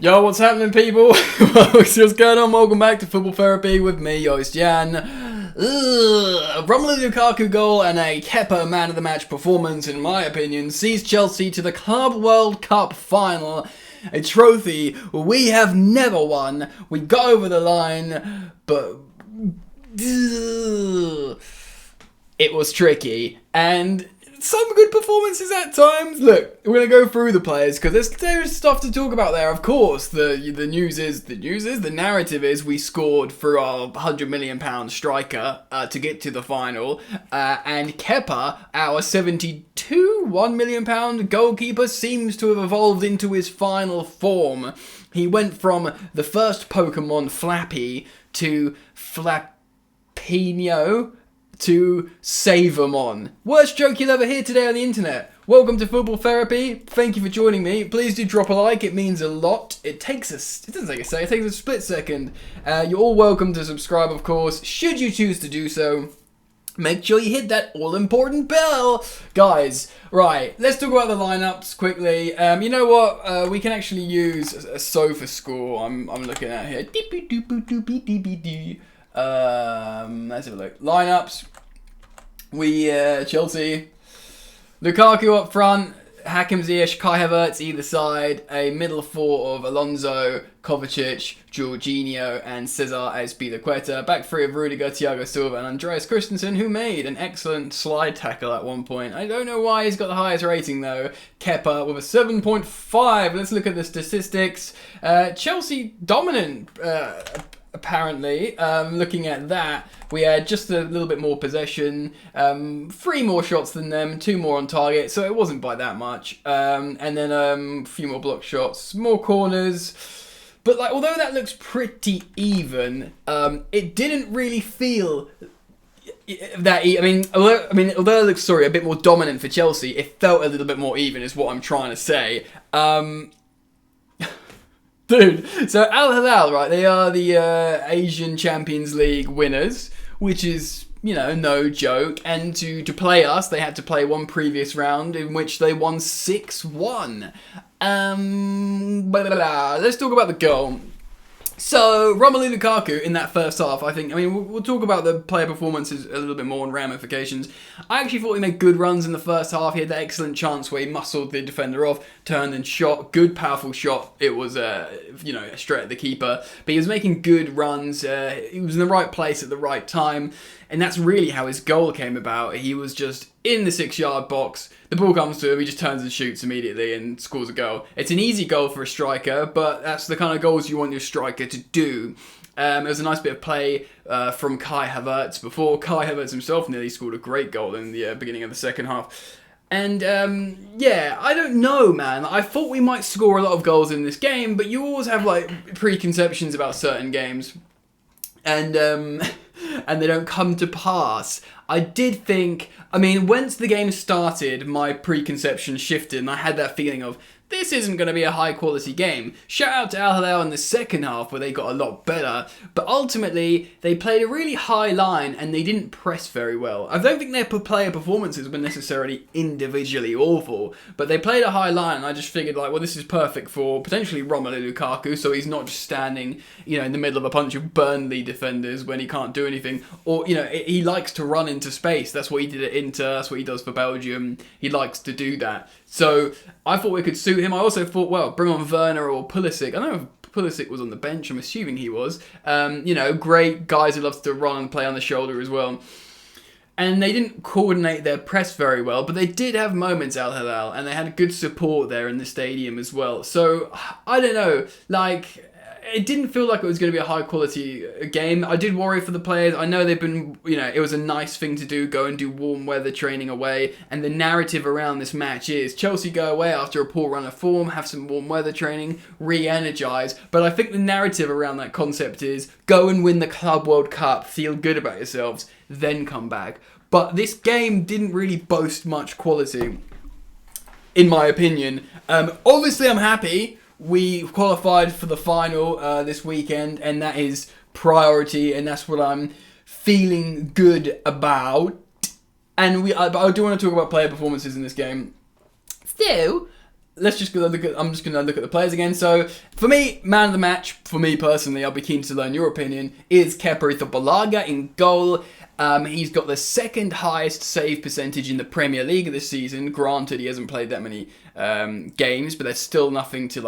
Yo, what's happening, people? What's going on? Welcome back to Football Therapy with me, your host Jan. Romelu Lukaku goal and a Kepa man of the match performance, in my opinion, sees Chelsea to the Club World Cup final. A trophy we have never won. We got over the line, but it was tricky. And some good performances at times. Look, we're going to go through the players because there's stuff to talk about there. Of course, the narrative is we scored through our £100 million striker to get to the final. And Kepa, our £1 million goalkeeper, seems to have evolved into his final form. He went from the first Pokemon Flappy to Flappino to Savermon. Worst joke you'll ever hear today on the internet. Welcome to Football Therapy. Thank you for joining me. Please do drop a like. It means a lot. It takes a split second. You're all welcome to subscribe, of course, should you choose to do so. Make sure you hit that all-important bell. Guys, right, let's talk about the lineups quickly. You know what? We can actually use a sofa score. I'm looking at here. Let's have a look. Lineups. We Chelsea, Lukaku up front, Hakim Ziyech, Kai Havertz either side, a middle four of Alonso, Kovacic, Jorginho, and Cesar Azpilicueta. Back three of Rudiger, Thiago Silva, and Andreas Christensen, who made an excellent slide tackle at one point. I don't know why he's got the highest rating though. Kepa with a 7.5. Let's look at the statistics. Chelsea dominant. Apparently, looking at that, we had just a little bit more possession, 3 more shots than them, 2 more on target, so it wasn't by that much. And then a few more block shots, more corners. But although that looks pretty even, it didn't really feel that. Although it looks a bit more dominant for Chelsea, it felt a little bit more even, is what I'm trying to say. Dude, so Al-Hilal, right, they are the Asian Champions League winners, which is, no joke. And to play us, they had to play one previous round in which they won 6-1. Let's talk about the goal. So, Romelu Lukaku in that first half, we'll talk about the player performances a little bit more and ramifications. I actually thought he made good runs in the first half. He had that excellent chance where he muscled the defender off, turned and shot. Good, powerful shot. It was, straight at the keeper. But he was making good runs. He was in the right place at the right time. And that's really how his goal came about. He was just in the 6-yard box. The ball comes to him, he just turns and shoots immediately and scores a goal. It's an easy goal for a striker, but that's the kind of goals you want your striker to do. It was a nice bit of play from Kai Havertz before. Kai Havertz himself nearly scored a great goal in the beginning of the second half. And, I don't know, man. I thought we might score a lot of goals in this game, but you always have, preconceptions about certain games. And they don't come to pass. I did think, once the game started, my preconception shifted and I had that feeling of, this isn't going to be a high quality game. Shout out to Al-Hilal in the second half where they got a lot better. But ultimately, they played a really high line and they didn't press very well. I don't think their player performances were necessarily individually awful. But they played a high line and I just figured this is perfect for potentially Romelu Lukaku. So he's not just standing, in the middle of a bunch of Burnley defenders when he can't do anything. Or, he likes to run into space. That's what he did at Inter. That's what he does for Belgium. He likes to do that. So I thought we could suit him. I also thought, bring on Werner or Pulisic. I don't know if Pulisic was on the bench. I'm assuming he was. Great guys who love to run and play on the shoulder as well. And they didn't coordinate their press very well, but they did have moments, Al-Hilal, and they had good support there in the stadium as well. So, I don't know, it didn't feel like it was going to be a high quality game. I did worry for the players. I know they've been, it was a nice thing to do, go and do warm weather training away. And the narrative around this match is Chelsea go away after a poor run of form, have some warm weather training, re-energise. But I think the narrative around that concept is go and win the Club World Cup, feel good about yourselves, then come back. But this game didn't really boast much quality, in my opinion. Obviously, I'm happy. We qualified for the final this weekend, and that is priority, and that's what I'm feeling good about. And I do want to talk about player performances in this game. So, I'm just gonna look at the players again. So for me, man of the match, for me personally, I'll be keen to learn your opinion, is Kepa Arrizabalaga in goal. He's got the second highest save percentage in the Premier League this season. Granted, he hasn't played that many games, but there's still nothing to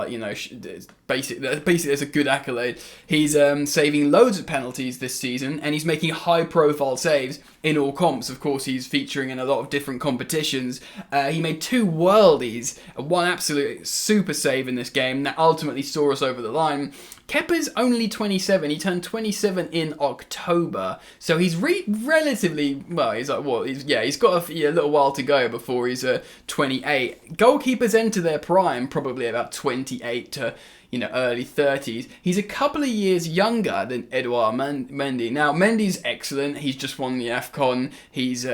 basically there's a good accolade. He's saving loads of penalties this season, and he's making high-profile saves in all comps. Of course, he's featuring in a lot of different competitions. He made 2 worldies, one absolute super save in this game that ultimately saw us over the line. Kepa's only 27. He turned 27 in October, so he's relatively well. He's like what? He's got a little while to go before he's 28. Goalkeepers enter their prime probably about 28 to early 30s. He's a couple of years younger than Edouard Mendy. Now, Mendy's excellent. He's just won the AFCON. He's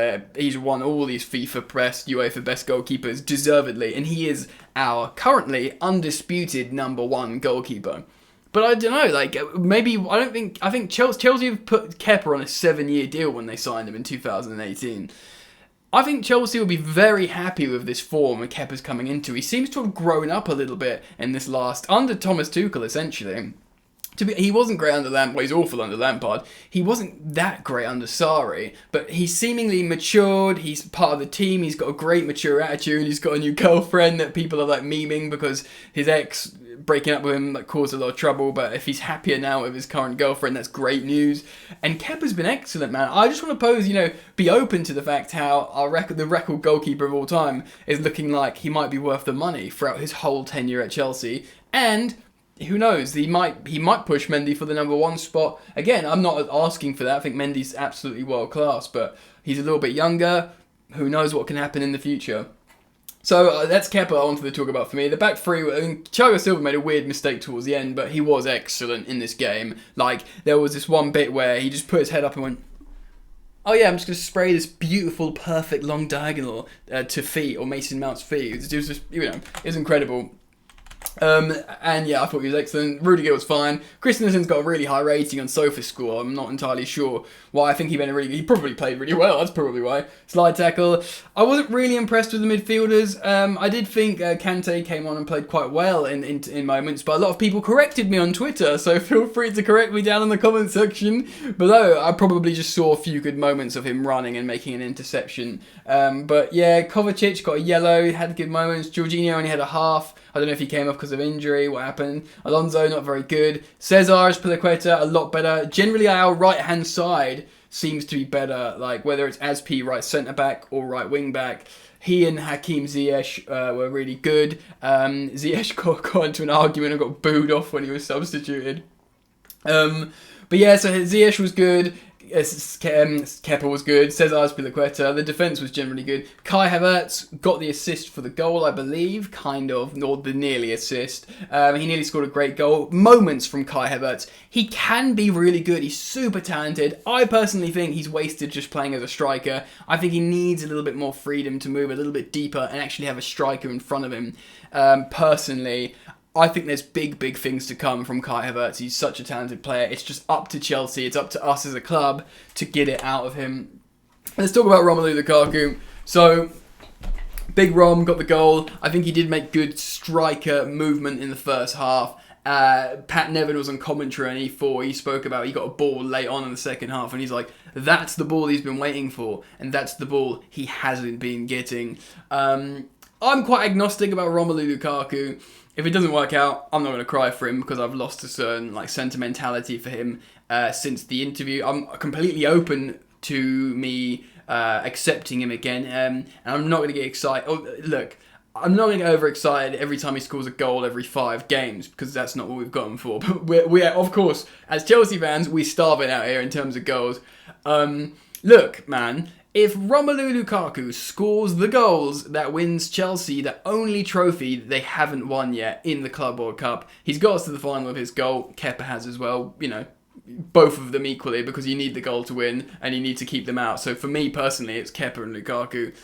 won all these FIFA Best, UEFA Best Goalkeepers deservedly, and he is our currently undisputed number 1 goalkeeper. But I don't know, I think Chelsea have put Kepa on a 7-year deal when they signed him in 2018. I think Chelsea will be very happy with this form and Kepa's coming into. He seems to have grown up a little bit in this under Thomas Tuchel, essentially. He wasn't great under Lampard. Well, he's awful under Lampard. He wasn't that great under Sarri, but he's seemingly matured. He's part of the team. He's got a great mature attitude. He's got a new girlfriend that people are memeing because his ex breaking up with him caused a lot of trouble. But if he's happier now with his current girlfriend, that's great news. And Kepa's been excellent, man. I just want to pose, be open to the fact how the record goalkeeper of all time is looking like he might be worth the money throughout his whole tenure at Chelsea. And who knows? He might push Mendy for the number 1 spot. Again, I'm not asking for that. I think Mendy's absolutely world class, but he's a little bit younger. Who knows what can happen in the future? So that's Kepa I wanted to talk about for me. The back 3, Thiago Silva made a weird mistake towards the end, but he was excellent in this game. There was this one bit where he just put his head up and went, oh yeah, I'm just going to spray this beautiful, perfect long diagonal to feet, or Mason Mount's feet. It was just, it was incredible. And yeah, I thought he was excellent. Rudiger was fine. Christensen's got a really high rating on SofaScore. I'm not entirely sure why. I think he probably played really well. That's probably why. Slide tackle. I wasn't really impressed with the midfielders. I did think Kante came on and played quite well in moments, but a lot of people corrected me on Twitter, so feel free to correct me down in the comment section below. I probably just saw a few good moments of him running and making an interception. But yeah, Kovacic got a yellow, had good moments. Jorginho only had a half. I don't know if he came off because of injury, what happened. Alonso, not very good. Cesar Azpilicueta, a lot better. Generally, our right-hand side seems to be better, whether it's Azpi, right centre-back, or right wing-back. He and Hakim Ziyech were really good. Ziyech got into an argument and got booed off when he was substituted. But yeah, so Ziyech was good. Kepa was good. Cesar Azpilicueta. The defence was generally good. Kai Havertz got the assist for the goal, I believe, or the nearly assist. He nearly scored a great goal. Moments from Kai Havertz. He can be really good. He's super talented. I personally think he's wasted just playing as a striker. I think he needs a little bit more freedom to move a little bit deeper and actually have a striker in front of him. Personally, I think there's big things to come from Kai Havertz. He's such a talented player. It's just up to Chelsea. It's up to us as a club to get it out of him. Let's talk about Romelu Lukaku. So, Big Rom got the goal. I think he did make good striker movement in the first half. Pat Nevin was on commentary on E4. He spoke about he got a ball late on in the second half, and he's like, that's the ball he's been waiting for, and that's the ball he hasn't been getting. I'm quite agnostic about Romelu Lukaku. If it doesn't work out, I'm not going to cry for him because I've lost a certain sentimentality for him since the interview. I'm completely open to me accepting him again, and I'm not going to get excited. I'm not going to get overexcited every time he scores a goal every 5 games because that's not what we've got him for. But we're of course, as Chelsea fans, we starve it out here in terms of goals. Look, man. If Romelu Lukaku scores the goals that wins Chelsea the only trophy they haven't won yet in the Club World Cup, he's got us to the final with his goal. Kepa has as well, both of them equally because you need the goal to win and you need to keep them out. So for me personally, it's Kepa and Lukaku.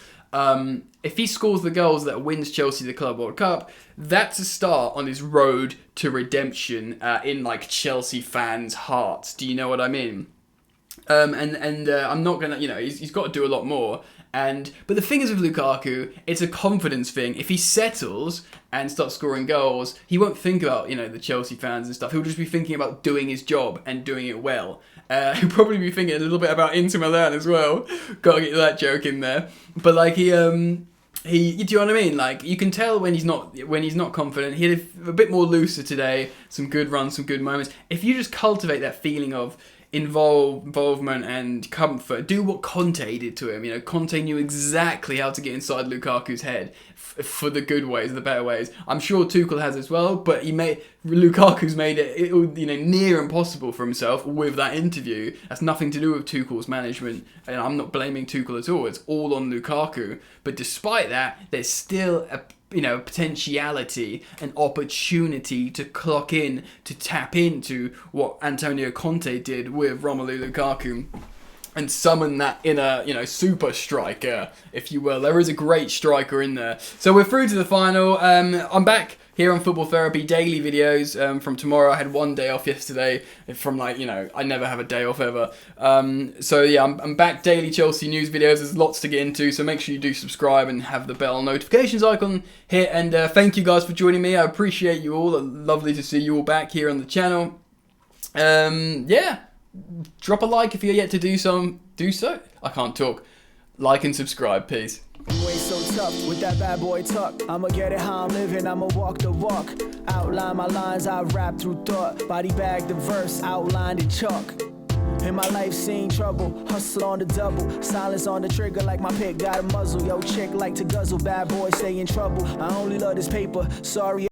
If he scores the goals that wins Chelsea the Club World Cup, that's a start on his road to redemption in Chelsea fans' hearts. Do you know what I mean? I'm not gonna, he's got to do a lot more. But the thing is with Lukaku, it's a confidence thing. If he settles and starts scoring goals, he won't think about, the Chelsea fans and stuff. He'll just be thinking about doing his job and doing it well. He'll probably be thinking a little bit about Inter Milan as well. Gotta get that joke in there. But like he, do you know what I mean? Like, you can tell when he's not confident. He had a bit more looser today. Some good runs, some good moments. If you just cultivate that feeling of involvement and comfort, do what Conte did to him. Conte knew exactly how to get inside Lukaku's head for the good ways, the better ways. I'm sure Tuchel has as well, but Lukaku's made it near impossible for himself with that interview. That's nothing to do with Tuchel's management, and I'm not blaming Tuchel at all. It's all on Lukaku. But despite that, there's still a potentiality, an opportunity to clock in, to tap into what Antonio Conte did with Romelu Lukaku and summon that inner, super striker, if you will. There is a great striker in there. So we're through to the final. I'm back here on Football Therapy, daily videos from tomorrow. I had one day off yesterday from I never have a day off ever. So yeah, I'm back, daily Chelsea news videos. There's lots to get into, so make sure you do subscribe and have the bell notifications icon here. And thank you guys for joining me. I appreciate you all. Lovely to see you all back here on the channel. Yeah, drop a like if you're yet to do so. I can't talk. Like and subscribe. Peace. You ain't so tough with that bad boy tuck. I'ma get it how I'm living, I'ma walk the walk. Outline my lines, I rap through thought. Body bag the verse, outlined in chalk. In my life seen trouble, hustle on the double. Silence on the trigger like my pick got a muzzle. Yo, chick like to guzzle, bad boy stay in trouble. I only love this paper, sorry.